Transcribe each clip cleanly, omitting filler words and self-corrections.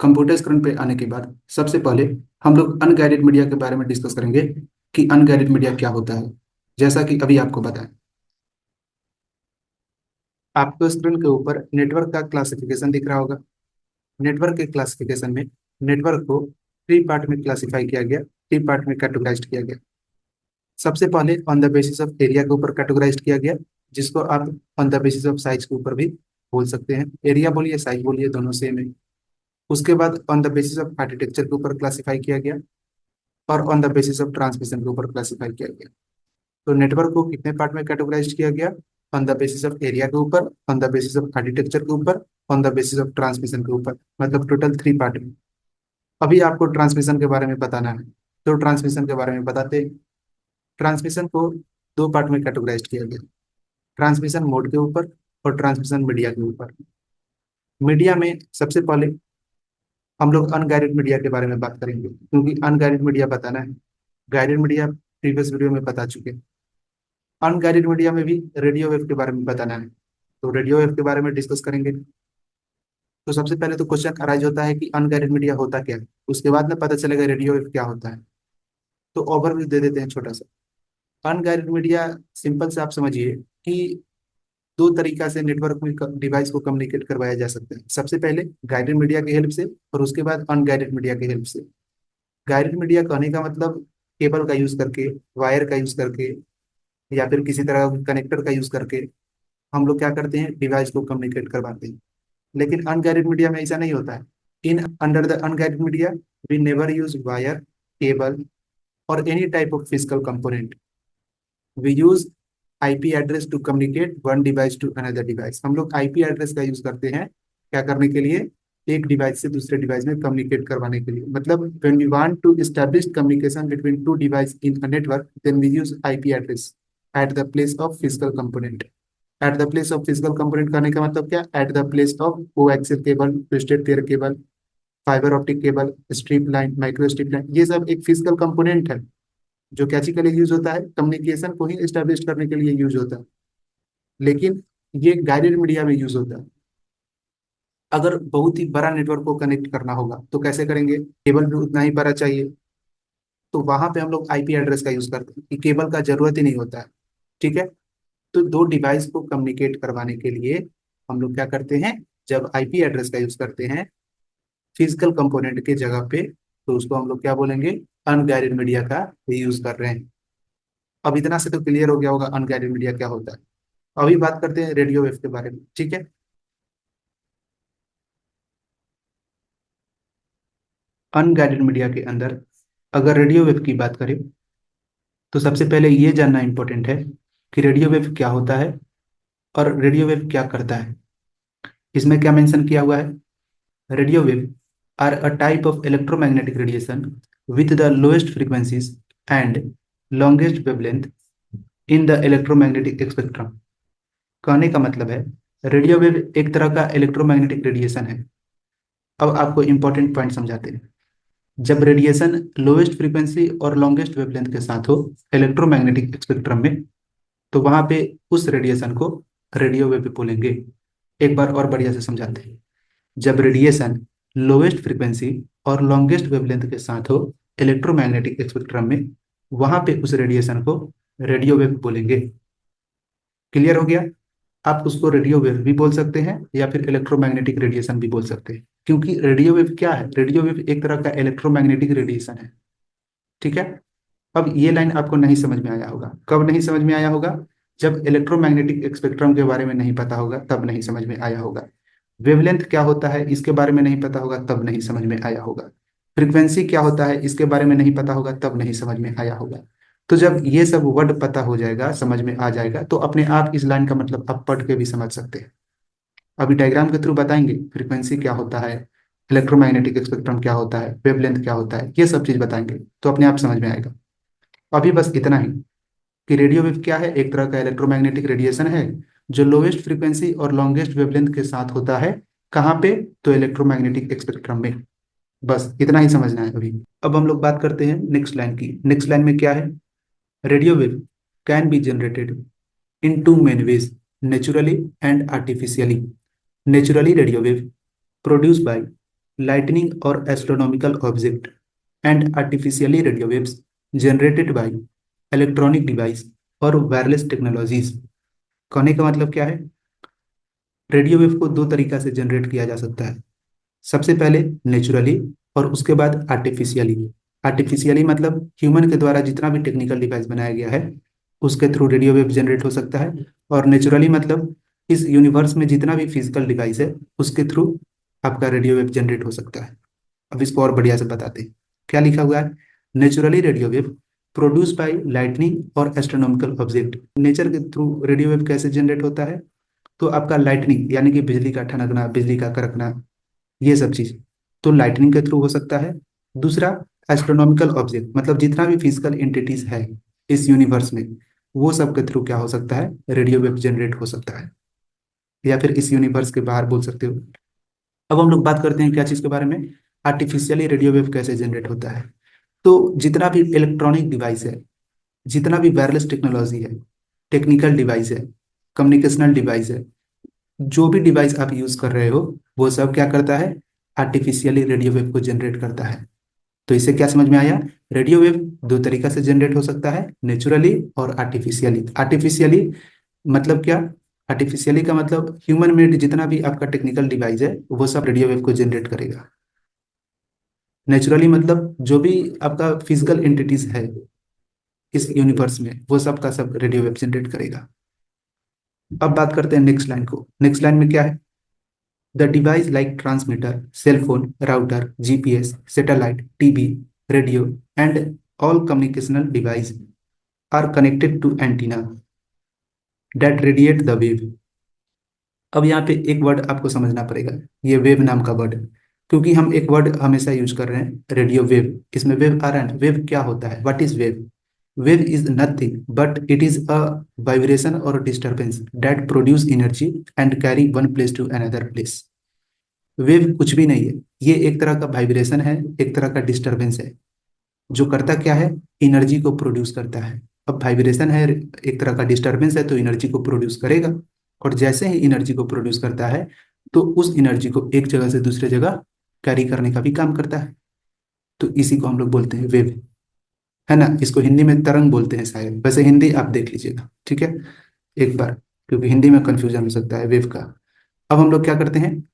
Computer screen पे आने के बाद सबसे पहले हम लोग अनगाइडेड मीडिया के बारे में डिस्कस करेंगे कि अनगाइडेड मीडिया क्या होता है। जैसा कि अभी आपको बताएं, आपको स्क्रीन के ऊपर नेटवर्क का क्लासिफिकेशन दिख रहा होगा। नेटवर्क के क्लासिफिकेशन में नेटवर्क को थ्री पार्ट में क्लासिफाई किया गया, थ्री पार्ट में कैटेगराइज किया गया। सबसे पहले on the basis of area के ऊपर कैटेगराइज किया गया, जिसको आप on the basis of size के ऊपर भी बोल सकते हैं। एरिया बोलिए, साइज बोलिए, दोनों सेम है। उसके बाद on the basis of architecture के ऊपर क्लासिफाई किया गया और on the basis of transmission के ऊपर क्लासिफाई किया गया। तो नेटवर्क को कितने पार्ट में कैटेगराइज किया गया? On the basis of area के ऊपर, on the basis of architecture के ऊपर, on the basis of transmission के ऊपर, मतलब टोटल थ्री पार्ट में। अभी आपको ट्रांसमिशन के बारे में बताना है, तो ट्रांसमिशन के बारे में बताते हैं। ट्रांसमिशन को दो पार्ट में कैटेगराइज किया गया, ट्रांसमिशन मोड के ऊपर और ट्रांसमिशन मीडिया के ऊपर। मीडिया में सबसे पहले हम लोग अनगाइडेड मीडिया के बारे में बात करेंगे, क्योंकि अनगाइडेड मीडिया बताना है। गाइडेड मीडिया प्रीवियस वीडियो में बता चुके हैं। अनगाइडेड मीडिया में भी रेडियो वेव के बारे में बताना है, तो रेडियो वेव के बारे में डिस्कस करेंगे। तो सबसे पहले तो क्वेश्चन अराइज होता है कि अनगाइडेड मीडिया होता क्या है, उसके बाद में पता चलेगा रेडियो वेव क्या होता है। तो ओवरव्यू दे देते हैं छोटा सा। अनगाइडेड मीडिया सिंपल से आप समझिए कि दो तरीका से नेटवर्क में डिवाइस को कम्युनिकेट करवाया जा सकता है। सबसे पहले गाइडेड मीडिया की हेल्प से और उसके बाद अनगाइडेड मीडिया की हेल्प से। गाइडेड मीडिया कहने का मतलब केबल का यूज करके, वायर का यूज करके, या फिर किसी तरह कनेक्टर का यूज करके हम लोग क्या करते हैं, डिवाइस को कम्युनिकेट करवाते हैं। लेकिन अनगाइडेड मीडिया में ऐसा नहीं होता है। In under the unguided media we never use wire, cable और any type of physical component. We use IP address to communicate one device to another device. हम लोग आईपी एड्रेस का यूज करते हैं क्या करने के लिए? एक डिवाइस से दूसरे डिवाइस में कम्युनिकेट करवाने के लिए। मतलब when we want to establish communication between two device in a network, then we use IP address at the place of physical component. At the place of physical component करने का मतलब क्या? At the place of coaxial cable, twisted pair cable, fibre optic cable, strip line, micro strip line, ये सब एक physical component है जो कैची के लिए यूज होता है, कम्युनिकेशन को ही एस्टेब्लिश करने के लिए यूज होता है। लेकिन ये गाइडेड मीडिया में यूज होता है। अगर बहुत ही बड़ा नेटवर्क को कनेक्ट करना होगा तो कैसे करेंगे? केबल भी उतना ही बड़ा चाहिए, तो वहां पे हम लोग आईपी एड्रेस का यूज करते हैं कि केबल का जरूरत ही नहीं होता है। ठीक है। तो दो डिवाइस को कम्युनिकेट करवाने के लिए हम लोग क्या करते हैं? जब आईपी एड्रेस का यूज करते हैं फिजिकल कंपोनेंट के जगह पे, तो उसको हम लोग क्या बोलेंगे? अनगाइडेड मीडिया का यूज कर रहे हैं। अब इतना से तो क्लियर हो गया होगा अनगाइडेड मीडिया क्या होता है। अभी बात करते हैं रेडियो वेव के बारे में। ठीक है। अनगाइडेड मीडिया के अंदर अगर रेडियो वेव की बात करें तो सबसे पहले ये जानना इंपॉर्टेंट है कि रेडियो वेव क्या होता है और रेडियो वेव क्या करता है। इसमें क्या मेंशन किया हुआ है? Radio wave are a type of electromagnetic radiation with the lowest frequencies and longest wavelength in the electromagnetic spectrum. कहने का मतलब है रेडियो वेव एक तरह का इलेक्ट्रोमैग्नेटिक रेडिएशन है। अब आपको इंपॉर्टेंट पॉइंट समझाते हैं। जब रेडिएशन लोएस्ट फ्रीक्वेंसी और लॉन्गेस्ट वेवलेंथ के साथ हो इलेक्ट्रोमैग्नेटिक स्पेक्ट्रम में, तो वहां पे उस रेडिएशन को रेडियो वेव बोलेंगे। एक बार और बढ़िया से समझाते हैं। जब रेडिएशन लोएस्ट फ्रीक्वेंसी और लॉन्गेस्ट वेवलेंथ के साथ हो इलेक्ट्रोमैग्नेटिक स्पेक्ट्रम में, वहां पे उस रेडिएशन को रेडियो वेव बोलेंगे। क्लियर हो गया? आप उसको रेडियो वेव भी बोल सकते हैं या फिर इलेक्ट्रोमैग्नेटिक रेडिएशन भी बोल सकते हैं, क्योंकि रेडियो वेव क्या है? रेडियो वेव एक तरह का इलेक्ट्रोमैग्नेटिक रेडिएशन है। ठीक है। अब ये लाइन आपको नहीं समझ में आया होगा। कब नहीं समझ में आया होगा? जब इलेक्ट्रोमैग्नेटिक स्पेक्ट्रम के बारे में नहीं पता होगा तब नहीं समझ में आया होगा। वेवलेंथ क्या होता है इसके बारे में नहीं पता होगा तब नहीं समझ में आया होगा। फ्रीक्वेंसी क्या होता है इसके बारे में नहीं पता होगा तब नहीं समझ में आया होगा। तो जब ये सब वर्ड पता हो जाएगा, समझ में आ जाएगा, तो अपने आप इस लाइन का मतलब आप पढ़ के भी समझ सकते हैं। अभी डायग्राम के थ्रू बताएंगे फ्रीक्वेंसी क्या होता है, इलेक्ट्रोमैग्नेटिक स्पेक्ट्रम क्या होता है, वेवलेंथ क्या होता है, ये सब चीज बताएंगे तो अपने आप समझ में आएगा। अभी बस इतना ही कि रेडियो वेव क्या है? एक तरह का इलेक्ट्रोमैग्नेटिक रेडिएशन है जो लोएस्ट फ्रीक्वेंसी और लॉन्गेस्ट वेवलेंथ के साथ होता है। कहाँ पे? तो इलेक्ट्रोमैग्नेटिक स्पेक्ट्रम में। बस इतना ही समझना है अभी। अब हम लोग बात करते हैं नेक्स्ट लाइन की। नेक्स्ट लाइन में क्या है? Radio wave can be generated in two main ways, naturally and artificially. Naturally radio wave produce by lightning or astronomical object, and artificially radio waves generated by electronic device और wireless technologies. कहने का मतलब क्या है? Radio wave को दो तरीका से जनरेट किया जा सकता है। सबसे पहले नेचुरली, और उसके बाद आर्टिफिशियली। आर्टिफिशियली मतलब ह्यूमन के द्वारा जितना भी टेक्निकल डिवाइस बनाया गया है उसके थ्रू रेडियो वेव जनरेट हो सकता है। और नेचुरली मतलब इस यूनिवर्स में जितना भी फिजिकल डिवाइस है उसके थ्रू आपका रेडियो वेव जनरेट हो सकता है। अब इसको और बढ़िया से बताते हैं। क्या लिखा हुआ है? Naturally radio wave produce bye lightning और एस्ट्रोनॉमिकल ऑब्जेक्ट। नेचर के थ्रू रेडियो वेव कैसे जनरेट होता है? तो आपका लाइटनिंग यानी कि बिजली का ठनकना, बिजली का कड़कना, ये सब चीज तो लाइटनिंग के थ्रू हो सकता है। दूसरा, एस्ट्रोनॉमिकल ऑब्जेक्ट मतलब जितना भी फिजिकल एंटिटीज है इस यूनिवर्स में, वो सब के थ्रू क्या हो सकता है? रेडियो वेव जनरेट हो सकता है, या फिर इस यूनिवर्स के बाहर बोल सकते हो। अब हम लोग बात करते हैं क्या चीज के बारे में? आर्टिफिशियली रेडियो वेव कैसे जनरेट होता है। तो जितना भी इलेक्ट्रॉनिक डिवाइस है, जितना भी वायरलेस टेक्नोलॉजी है, टेक्निकल डिवाइस है, कम्युनिकेशनल डिवाइस है, जो भी डिवाइस आप यूज कर रहे हो वो सब क्या करता है? आर्टिफिशियली रेडियो वेव को जनरेट करता है। तो इससे क्या समझ में आया? रेडियो वेव दो तरीका से जनरेट हो सकता है, नेचुरली और आर्टिफिशियली। आर्टिफिशियली मतलब क्या? आर्टिफिशियली का मतलब ह्यूमन मेड जितना भी आपका टेक्निकल डिवाइस है वो सब रेडियो वेव को जनरेट करेगा। नेचुरली मतलब जो भी आपका फिजिकल एंटिटीज है इस यूनिवर्स में वो सब का सब रेडियो वेव जनरेट करेगा। अब बात करते हैं नेक्स्ट लाइन को। नेक्स्ट लाइन में क्या है? The device like transmitter, cell phone, router, GPS, satellite, TV, radio, and all communicational devices are connected to antenna that radiate the wave। अब यहाँ पे एक वर्ड आपको समझना पड़ेगा, ये वेव नाम का वर्ड। क्योंकि हम एक वर्ड हमेशा यूज कर रहे हैं, रेडियो वेव। इसमें वेव आ रहा है। वेव क्या होता है? What is wave? Wave is nothing but it is a vibration और disturbance that produce energy and carry one place to another place. Wave कुछ भी नहीं है, ये एक तरह का वाइब्रेशन है, एक तरह का डिस्टरबेंस है। जो करता क्या है? एनर्जी को प्रोड्यूस करता है। अब वाइब्रेशन है, एक तरह का डिस्टरबेंस है, तो एनर्जी को प्रोड्यूस करेगा। और जैसे ही एनर्जी को प्रोड्यूस करता है तो उस एनर्जी को एक जगह से दूसरे जगह कैरी करने का भी काम करता है। तो इसी को हम लोग बोलते हैं वेव, है ना। इसको हिंदी में तरंग बोलते हैं शायद, वैसे हिंदी आप देख लीजिएगा, ठीक है, एक बार, क्योंकि हिंदी में कंफ्यूजन हो सकता है वेव का। अब हम लोग क्या करते हैं?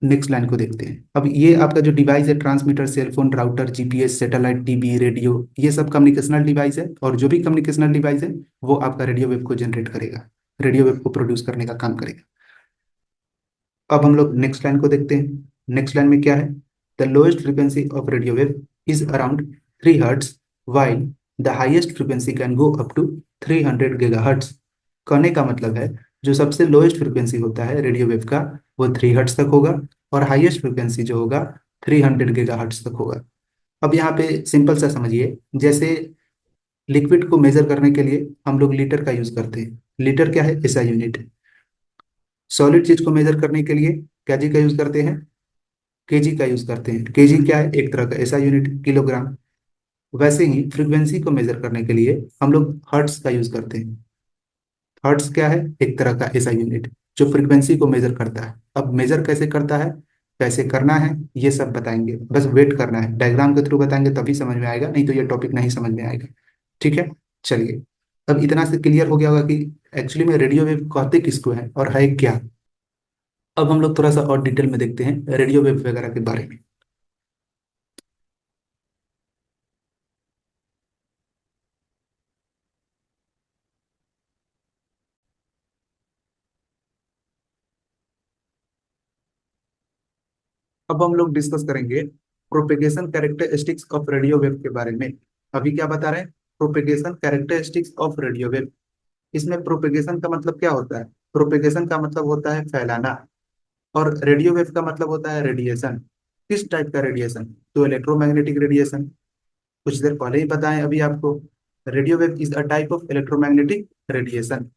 नेक्स्ट लाइन को देखते हैं। अब ये आपका जो डिवाइस है, transmitter, cellphone, router, GPS, satellite, TV, radio, ये सब कम्युनिकेशनल डिवाइस है। और जो भी कम्युनिकेशनल डिवाइस है वो आपका रेडियो वेव को जनरेट करेगा, रेडियो वेव को प्रोड्यूस करने का काम करेगा। अब हम लोग नेक्स्ट लाइन को देखते हैं। नेक्स्ट लाइन में क्या है? The lowest frequency of radio wave is around 3 hertz, while the highest frequency can go up to 300 gigahertz. कहने का मतलब है जो सबसे लोएस्ट फ्रीक्वेंसी होता है रेडियो वेव का वो 3 हर्ट्ज तक होगा, और हाईएस्ट फ्रीक्वेंसी जो होगा 300 गीगाहर्ट्ज तक होगा। अब यहाँ पे सिंपल सा समझिए, जैसे लिक्विड को मेजर करने के लिए हम लोग लीटर का यूज करते हैं। लीटर क्या है? ऐसा यूनिट। सॉलिड चीज को मेजर करने के लिए क्या जी का यूज करते हैं? केजी का यूज करते हैं। केजी क्या है? एक तरह का ऐसा यूनिट, किलोग्राम। वैसे ही फ्रीक्वेंसी को मेजर करने के लिए हम लोग हर्ट्स का यूज करते हैं। हर्ट्स क्या है? एक तरह का ऐसा यूनिट जो फ्रीक्वेंसी को मेजर करता है। अब मेजर कैसे करता है, कैसे करना है, ये सब बताएंगे। बस वेट करना है, डायग्राम के थ्रू बताएंगे तभी समझ में आएगा, नहीं तो ये टॉपिक नहीं समझ में आएगा। ठीक है, चलिए। अब इतना से क्लियर हो गया होगा कि एक्चुअली में रेडियो वेव कहते किसको है और है क्या। अब हम लोग थोड़ा सा और डिटेल में देखते हैं रेडियो वेव वगैरह के बारे में। अब हम लोग डिस्कस करेंगे propagation characteristics of radio wave के बारे में। अभी क्या बता रहे हैं? Propagation characteristics of radio wave. इसमें प्रोपेगेशन का मतलब क्या होता है? प्रोपेगेशन का मतलब होता है फैलाना, और रेडियो वेव का मतलब होता है रेडिएशन। किस टाइप का रेडिएशन? तो इलेक्ट्रोमैग्नेटिक रेडिएशन। कुछ देर पहले ही बताएं अभी आपको, radio wave is a type of electromagnetic radiation.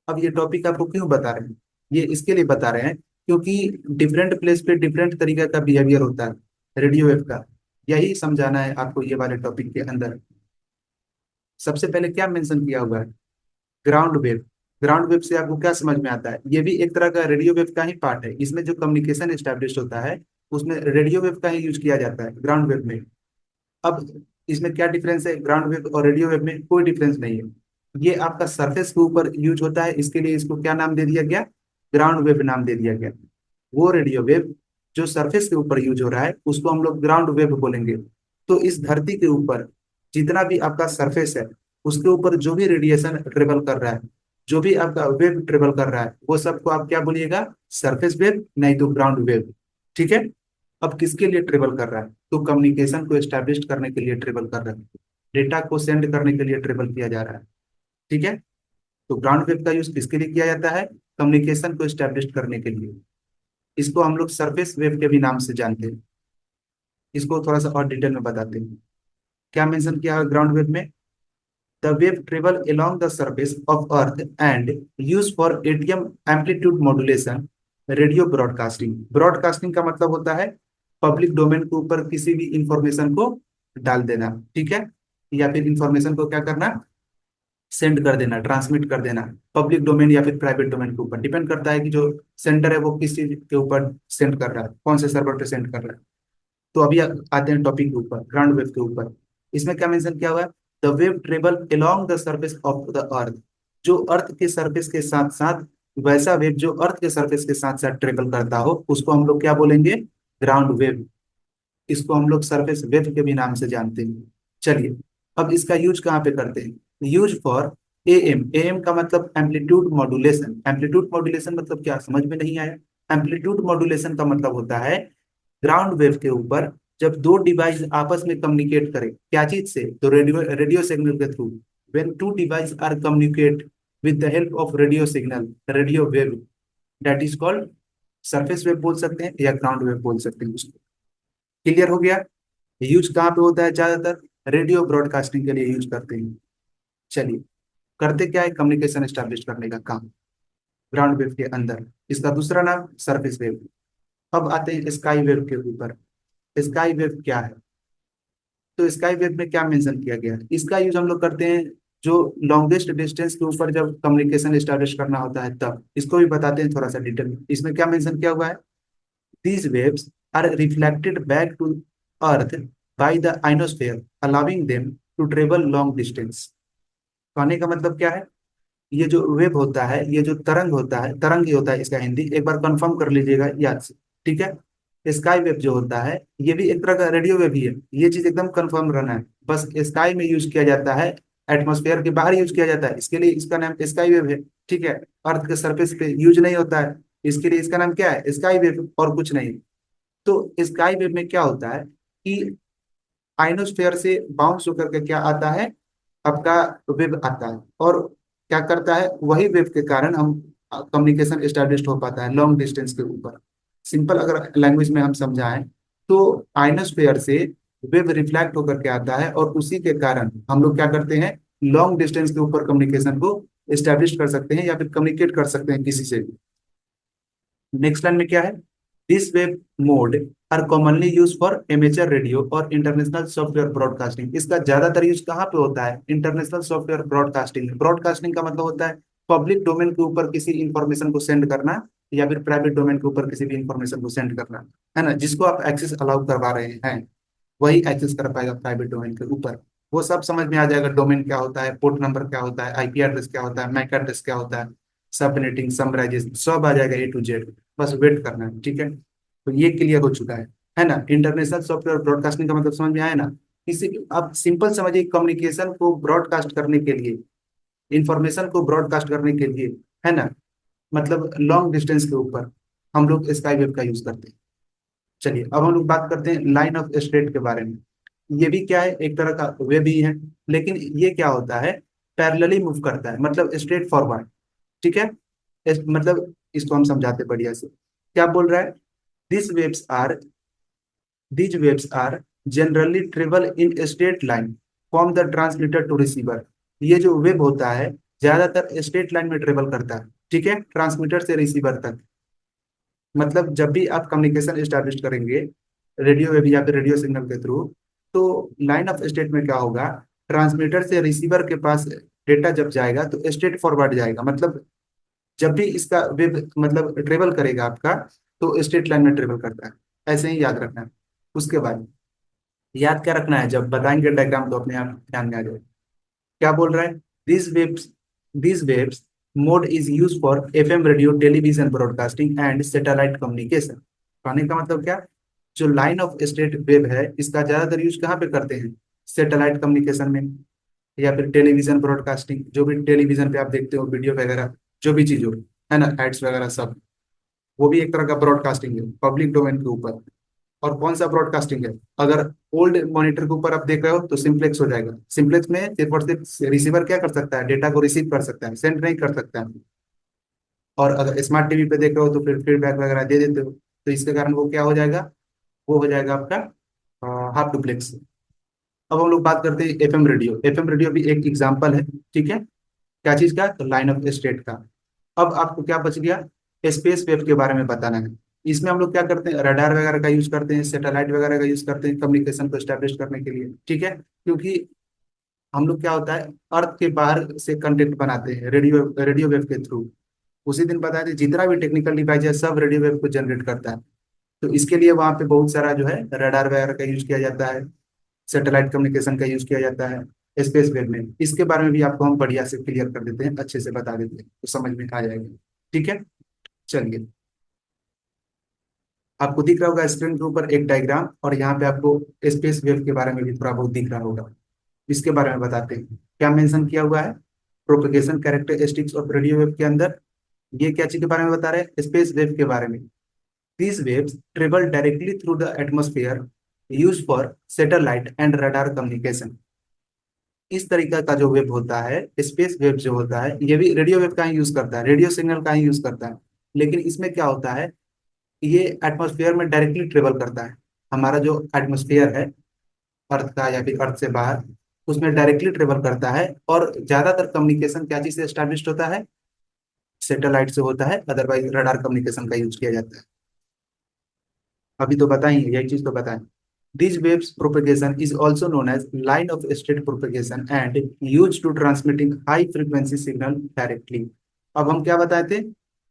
अब ये टॉपिक आपको क्यों बता रहे हैं? ये इसके लिए बता रहे हैं क्योंकि डिफरेंट प्लेस पे डिफरेंट तरीके का बिहेवियर होता है रेडियो वेव का। यही समझाना है आपको ये वाले टॉपिक के अंदर। सबसे पहले क्या मेंशन किया हुआ है? Ground wave. ग्राउंड वेव से आपको क्या समझ में आता है? ये भी एक तरह का रेडियो वेव का ही पार्ट है। इसमें जो कम्युनिकेशन एस्टेब्लिश होता है उसमें रेडियो वेव का ही यूज किया जाता है ग्राउंड वेव में। अब इसमें क्या डिफरेंस है, ग्राउंड वेव और रेडियो वेव में कोई डिफरेंस नहीं है। ये आपका सरफेस के ऊपर यूज होता है, इसके लिए इसको क्या नाम दे दिया गया, ग्राउंड वेव नाम दे दिया गया। वो रेडियो वेव जो सरफेस के ऊपर यूज हो रहा है उसको हम लोग ग्राउंड वेव बोलेंगे। तो इस धरती के ऊपर जितना भी आपका सरफेस है उसके ऊपर जो भी रेडिएशन ट्रेवल कर रहा है, जो भी आपका वेव ट्रेवल कर रहा है, वो सबको आप क्या बोलिएगा, सरफेस वेव, नहीं तो ग्राउंड वेव। ठीक है। अब किसके लिए ट्रेवल कर रहा है, तो कम्युनिकेशन को एस्टेब्लिश करने के लिए ट्रेवल कर रहा है, डेटा को सेंड करने के लिए ट्रेवल किया जा रहा है। ठीक है। तो ग्राउंड वेव का यूज किसके लिए किया जाता है, कम्युनिकेशन को एस्टेब्लिश करने के लिए। इसको हम लोग सरफेस वेव के भी नाम से जानते हैं। इसको थोड़ा सा और डिटेल में बताते हैं। क्या मेंशन किया है ग्राउंड वेव में, the wave travel along the surface of earth and use for ATM amplitude modulation, radio broadcasting. Broadcasting का मतलब होता है पब्लिक डोमेन के ऊपर किसी भी इंफॉर्मेशन को डाल देना। ठीक है। या फिर इंफॉर्मेशन को क्या करना, सेंड कर देना, ट्रांसमिट कर देना। पब्लिक डोमेन या फिर प्राइवेट डोमेन के ऊपर डिपेंड करता है कि जो सेंटर है वो किस चीज के ऊपर सेंड कर रहा है, कौन से सर्वर पे सेंड कर रहा है। तो अभी आते हैं टॉपिक के ऊपर, ग्राउंड वेव के ऊपर। इसमें क्या मेंशन किया हुआ है, the wave travel along the surface of the earth. जो अर्थ के सरफेस के साथ साथ, वैसा वेव जो अर्थ के सरफेस के साथ साथ ट्रेवल करता हो उसको हम लोग क्या बोलेंगे, ग्राउंड वेव। इसको हम लोग सरफेस वेव के भी नाम से जानते हैं। चलिए, अब इसका यूज कहाँ पे करते हैं, यूज फॉर एएम। एएम का मतलब एम्पलीट्यूड मॉड्यूलेशन। एम्पलीट्यूड मॉड्यूलेशन मतलब क्या, समझ में नहीं आया। एम्पलीट्यूड मॉड्यूलेशन का मतलब होता है ग्राउंड वेव के ऊपर जब दो डिवाइस आपस में कम्युनिकेट करें, क्या चीज से, तो रेडियो रेडियो सिग्नल के through. When two device are communicate with the help of radio signal, radio wave, that is called surface wave बोल सकते हैं या ग्राउंड वेव बोल सकते हैं उसको। क्लियर हो गया। यूज कहाँ पे होता है, ज्यादातर रेडियो ब्रॉडकास्टिंग के लिए यूज करते हैं। चलिए, करते क्या है, कम्युनिकेशन स्टैब्लिश करने का काम ग्राउंड वेव के अंदर। इसका दूसरा नाम सरफेस वेव। अब आते हैं स्काई वेव के ऊपर। स्काई वेव क्या है, तो स्काई वेव में क्या मेंशन किया गया है, इसका यूज हम लोग करते हैं जो लॉन्गेस्ट डिस्टेंस के ऊपर जब कम्युनिकेशन स्टैब्लिश करना होता है तब। इसको भी बताते हैं थोड़ा सा डिटेल में। इसमें क्या मेंशन किया हुआ है, these waves are reflected back to earth by the ionosphere allowing them to travel long distance. कहने का मतलब क्या है, ये जो वेव होता है, ये जो तरंग होता है, तरंग ही होता है इसका हिंदी, एक बार कंफर्म कर लीजिएगा याद से। ठीक है। स्काई वेव जो होता है ये भी एक तरह का रेडियो वेव ही है, ये चीज एकदम कंफर्म रहना है। बस स्काई में यूज किया जाता है, एटमॉस्फेयर के बाहर यूज किया जाता है, इसके लिए इसका नाम स्काई वेव है। ठीक है। अर्थ के सरफेस पे यूज नहीं होता है, इसके लिए इसका नाम क्या है, स्काई वेव, और कुछ नहीं। तो स्काई वेव में क्या होता है कि आइनोस्फेयर से बाउंस होकर के क्या आता है, आपका वेव आता है, और क्या करता है, वही वेव के कारण हम कम्युनिकेशन एस्टेब्लिश हो पाता है लॉन्ग डिस्टेंस के ऊपर। सिंपल अगर लैंग्वेज में हम समझाएं तो आइनोस्फेयर से वेव रिफ्लेक्ट होकर के आता है, और उसी के कारण हम लोग क्या करते हैं, लॉन्ग डिस्टेंस के ऊपर कम्युनिकेशन को एस्टेब्लिश कर सकते हैं या फिर कम्युनिकेट कर सकते हैं किसी से भी। नेक्स्ट लाइन में क्या है, this wave mode are commonly use for amateur radio और इंटरनेशनल सॉफ्टवेयर ब्रॉडकास्टिंग। इसका ज्यादातर यूज कहाँ पे होता है, इंटरनेशनल सॉफ्टवेयर ब्रॉडकास्टिंग। ब्रॉडकास्टिंग का मतलब होता है पब्लिक डोमेन के ऊपर किसी इंफॉर्मेशन को सेंड करना, या फिर प्राइवेट डोमेन के ऊपर किसी भी इंफॉर्मेशन को सेंड करना, है ना। जिसको आप एक्सेस अलाउ करवा रहे हैं वही एक्सेस कर पाएगा प्राइवेट डोमेन के ऊपर। वो सब समझ में आ जाएगा, डोमेन क्या होता है, पोर्ट नंबर क्या होता है, आईपी एड्रेस क्या होता है, मैक एड्रेस क्या होता है, सबनेटिंग, समराइजेशन, सब आ जाएगा A to Z। बस वेट करना है। ठीक है। तो ये क्लियर हो चुका है ना। इंटरनेशनल सॉफ्टवेयर ब्रॉडकास्टिंग का मतलब समझ में आया ना। किसी आप सिंपल समझिए, कम्युनिकेशन को ब्रॉडकास्ट करने के लिए, इंफॉर्मेशन को ब्रॉडकास्ट करने के लिए, है ना, मतलब लॉन्ग डिस्टेंस के ऊपर हम लोग स्काई वेव का यूज करते हैं। चलिए, अब हम लोग बात करते हैं लाइन ऑफ स्ट्रेट के बारे में। ये भी क्या है, एक तरह का वेव ही है, लेकिन ये क्या होता है, पैरेलली मूव करता है, मतलब स्ट्रेट फॉरवर्ड। ठीक है। मतलब इसको हम समझाते हैं बढ़िया से। क्या बोल रहा है, this waves are these waves are generally travel in a straight line from the transmitter to receiver। ये जो वेव होता है ज्यादातर स्ट्रेट लाइन में ट्रेवल करता है। ठीक है। ट्रांसमीटर से रिसीवर तक, मतलब जब भी आप कम्युनिकेशन एस्टेब्लिश करेंगे रेडियो वेव या फिर रेडियो सिग्नल के थ्रू, तो लाइन ऑफ स्टेट में क्या होगा, ट्रांसमीटर से रिसीवर के पास डेटा जब जाएगा तो स्ट्रेट फॉरवर्ड जाएगा। मतलब जब भी इसका वेव मतलब ट्रेवल करेगा आपका, तो स्ट्रेट लाइन में ट्रेवल करता है। ऐसे ही याद रखना है। उसके बाद याद क्या रखना है, जब बताएंगे डायग्राम तो अपने आप ध्यान में आ जाएगा। क्या बोल रहा है, this waves mode is use for FM radio television broadcasting and satellite communication. कहने का मतलब क्या, जो लाइन ऑफ स्टेट वेव है इसका ज्यादातर यूज कहाँ पे करते हैं, सैटेलाइट कम्युनिकेशन में, या फिर टेलीविजन ब्रॉडकास्टिंग, जो भी टेलीविजन पे आप देखते हो वीडियो वगैरह, जो भी चीज हो, है ना, एड्स वगैरह सब, वो भी एक तरह का ब्रॉडकास्टिंग है पब्लिक डोमेन के ऊपर। और कौन सा ब्रॉडकास्टिंग है, अगर ओल्ड मॉनिटर के ऊपर आप देख रहे हो तो सिंप्लेक्स हो जाएगा। सिंप्लेक्स में सिर्फ और सिर्फ रिसीवर क्या कर सकता है, डेटा को रिसीव कर सकता है, सेंड नहीं कर सकता है। और अगर स्मार्ट टीवी पे देख रहे हो तो फिर फीडबैक वगैरह दे देते हो, तो इसके कारण वो क्या हो जाएगा, वो हो जाएगा आपका हाफ डुप्लेक्स। अब हम लोग बात करते हैं एफएम रेडियो। एफएम रेडियो भी एक एग्जाम्पल है, ठीक है, क्या चीज का, तो लाइन ऑफ स्टेट का। अब आपको क्या बच गया, स्पेस वेव के बारे में बताना है। इसमें हम लोग क्या करते हैं, रडार वगैरह का यूज करते हैं, सैटेलाइट वगैरह का यूज करते हैं कम्युनिकेशन को स्टैब्लिश करने के लिए, ठीक है, क्योंकि हम लोग क्या होता है, अर्थ के बाहर से कंटेक्ट बनाते हैं रेडियो रेडियो वेव के थ्रू। उसी दिन बताया था जितना भी टेक्निकल डिवाइस है सब रेडियो वेव को जनरेट करता है। तो इसके लिए वहां पे बहुत सारा जो है रडार वगैरह का यूज किया जाता है, सैटेलाइट कम्युनिकेशन का यूज किया जाता है स्पेस वेव में। इसके बारे में भी आपको हम बढ़िया से क्लियर कर देते हैं, अच्छे से बता देते हैं, तो समझ में आ जाएगा। ठीक है, चलिए, आपको दिख रहा होगा स्क्रीन के ऊपर एक डायग्राम, और यहाँ पे आपको स्पेस वेव के बारे में भी थोड़ा बहुत दिख रहा होगा। इसके बारे में बताते हैं क्या मेंशन किया हुआ है, propagation characteristics of radio wave के अंदर ये क्या चीज के बारे में बता रहे हैं, स्पेस वेव के बारे में। These waves travel directly through the atmosphere use for satellite and radar communication. इस तरीका का जो वेव होता है, स्पेस वेव जो होता है, ये भी रेडियो वेव का ही यूज करता है, रेडियो सिग्नल का ही यूज करता है। लेकिन इसमें क्या होता है, ये एटमॉस्फेयर में डायरेक्टली ट्रेवल करता है। हमारा जो एटमॉस्फेयर है अर्थ का या फिर अर्थ से बाहर, उसमें डायरेक्टली ट्रेवल करता है। और ज्यादातर कम्युनिकेशन क्या चीज से एस्टेब्लिश होता है, सैटेलाइट से होता है, अदरवाइज रडार कम्युनिकेशन का यूज किया जाता है। अभी तो बताएंगे, यही चीज तो बताएं। This waves propagation is also known as line of state propagation and use to transmitting high frequency signal directly. अब हम क्या बताए थे,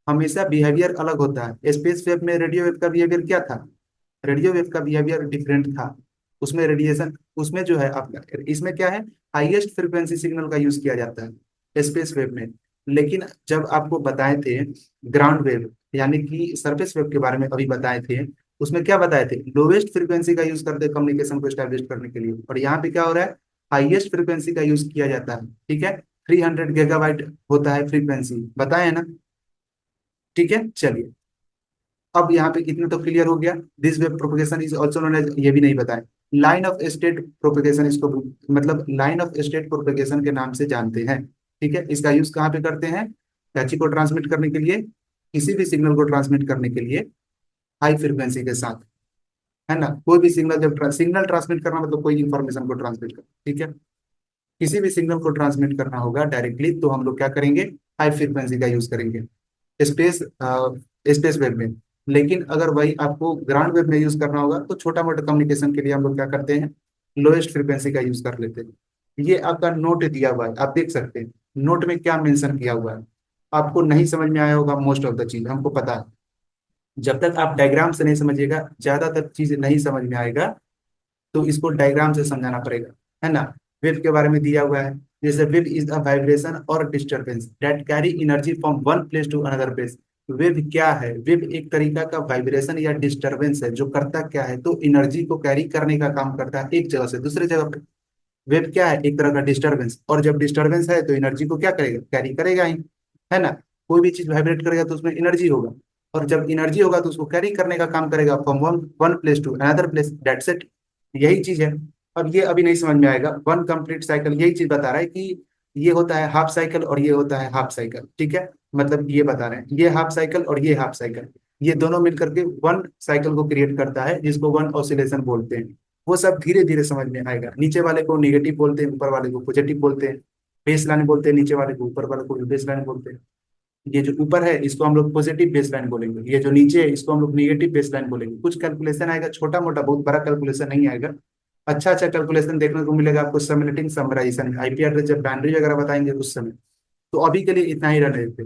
हमेशा बिहेवियर अलग होता है। स्पेस वेव में रेडियो वेव का बिहेवियर क्या था, रेडियो वेव का बिहेवियर डिफरेंट था। उसमें रेडिएशन, उसमें जो है आपका, इसमें क्या है, हाईएस्ट फ्रीक्वेंसी सिग्नल का यूज किया जाता है स्पेस वेव में। लेकिन जब आपको बताए थे ग्राउंड वेव यानी कि सरफेस वेव के बारे में अभी बताए थे, उसमें क्या बताए थे, लोवेस्ट फ्रीक्वेंसी का यूज करते हैं कम्युनिकेशन को स्टैब्लिश करने के लिए। और यहाँ पे क्या हो रहा है, हाईएस्ट फ्रीक्वेंसी का यूज किया जाता है, ठीक है, 300 गीगाबाइट होता है फ्रीक्वेंसी, बताए ना। ठीक है, चलिए, अब यहाँ पे इतना तो क्लियर हो गया। This wave propagation is also known as, ये भी नहीं बताए, लाइन ऑफ स्टेट प्रोपगेशन, इसको मतलब लाइन ऑफ स्टेट प्रोपगेशन के नाम से जानते हैं। ठीक है, इसका यूज कहाँ पे करते हैं, कैची को ट्रांसमिट करने के लिए, किसी भी सिग्नल को ट्रांसमिट करने के लिए हाई फ्रीक्वेंसी के साथ, है ना। कोई भी सिग्नल, जब सिग्नल ट्रांसमिट करना मतलब कोई इंफॉर्मेशन को ट्रांसमिट करना, ठीक है, किसी भी सिग्नल को ट्रांसमिट करना होगा डायरेक्टली, तो हम लोग क्या करेंगे, हाई फ्रीक्वेंसी का यूज करेंगे स्पेस स्पेस वेव में। लेकिन अगर वही आपको ग्राउंड वेव में यूज करना होगा तो छोटा मोटा कम्युनिकेशन के लिए हम लोग क्या करते हैं, लोएस्ट फ्रीक्वेंसी का यूज कर लेते हैं। ये आपका नोट दिया हुआ है, आप देख सकते हैं नोट में क्या मेंशन किया हुआ है। आपको नहीं समझ में आया होगा मोस्ट ऑफ द चीज, हमको पता है। जब तक आप डायग्राम से नहीं समझिएगा, ज्यादातर चीज नहीं समझ में आएगा, तो इसको डायग्राम से समझाना पड़ेगा, है ना। वेव के बारे में दिया हुआ है, जैसे वेव इज अ वाइब्रेशन और disturbance that carry energy from one place to another place. Wave क्या है, वेव एक तरीका का वाइब्रेशन या डिस्टरबेंस है, जो करता क्या है, तो एनर्जी को कैरी करने का काम करता है एक जगह से दूसरे जगह पे। वेव क्या है, एक तरह का डिस्टरबेंस, और जब डिस्टरबेंस है तो एनर्जी को क्या करेगा, कैरी करेगा ही, है ना। कोई भी चीज वाइब्रेट करेगा तो उसमें एनर्जी होगा, और जब एनर्जी होगा तो उसको कैरी करने का काम करेगा from one one place to another place, that's it, यही चीज है। अब ये अभी नहीं समझ में आएगा, वन कंप्लीट साइकिल यही चीज बता रहा है कि ये होता है हाफ साइकिल और ये होता है हाफ साइकिल, ठीक है। मतलब ये बता रहे हैं, ये हाफ साइकिल और ये हाफ साइकिल, ये दोनों मिलकर के वन साइकिल को क्रिएट करता है, जिसको वन ऑसिलेशन बोलते हैं। वो सब धीरे धीरे समझ में आएगा, नीचे वाले को निगेटिव बोलते हैं, ऊपर वाले को पॉजिटिव बोलते हैं। बेस लाइन बोलते हैं नीचे वाले को, ऊपर वाले को भी बेस लाइन बोलते हैं। ये जो ऊपर है इसको हम लोग पॉजिटिव बेस लाइन बोलेंगे, ये जो नीचे है इसको हम लोग निगेटिव बेस लाइन बोलेंगे। कुछ कैलकुलेशन आएगा छोटा मोटा, बहुत बड़ा कैलकुलेशन नहीं आएगा। अच्छा अच्छा कैलकुलेशन देखने को मिलेगा आपको समलेटिंग समराइजेशन में, आईपी एड्रेस जब बाउंड्री वगैरह बताएंगे उस समय। तो अभी के लिए इतना ही रहने देते हैं।